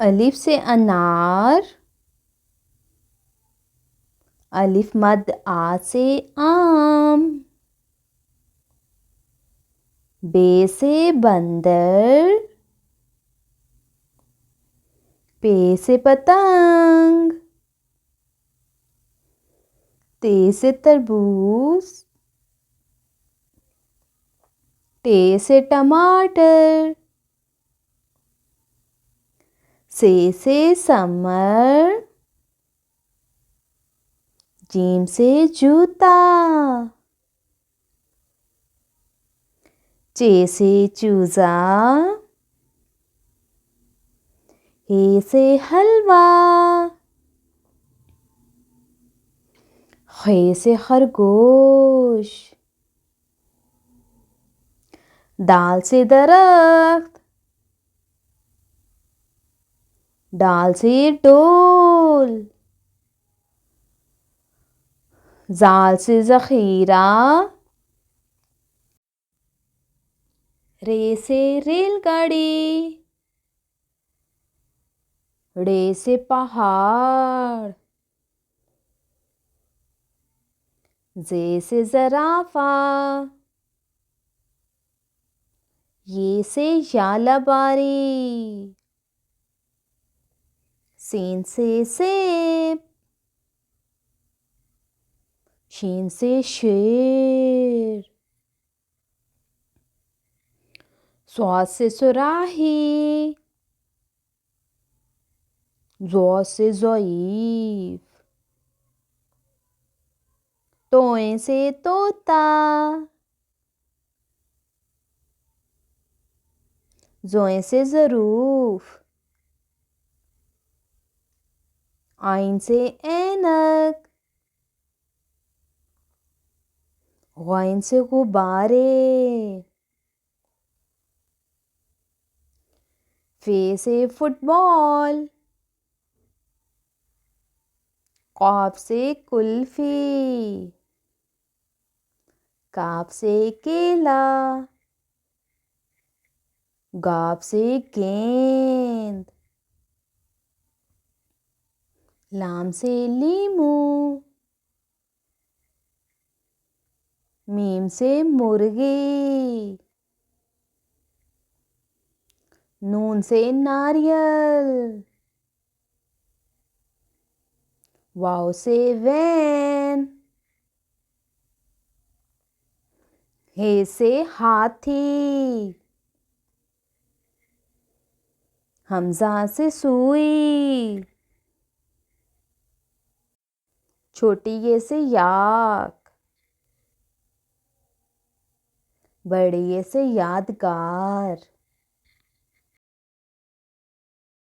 अलिफ से अनार, अलिफ मद आ से आम। बे से बंदर, पे से पतंग। ते से तरबूज, टे से टमाटर। से समर, जीम से जूता। चे से चूजा, हे से हलवा। खे से खरगोश, दाल से दरख्त। डाल से डोल, जाल से जखीरा। रे से रेलगाड़ी, रे से पहाड़। जे से जराफा, ये से यालबारी। सीन से सेब, शीन से शेर। स्वाद से सुराही, ज़ौ से ज़ईफ। तोए से तोता, ज़ोए से ज़रूफ। आइन से ऐनक, ग़ाइन से गुब्बारे। फे से फुटबॉल, क़ाफ से कुल्फ़ी। काफ से केला, गाफ से गेंद। लाम से लीमू, मीम से मुर्गी। नून से नारियल, वाव से वैन। हे से हाथी, हमजा से सुई। छोटी ये से याक, बड़ी ये से यादगार।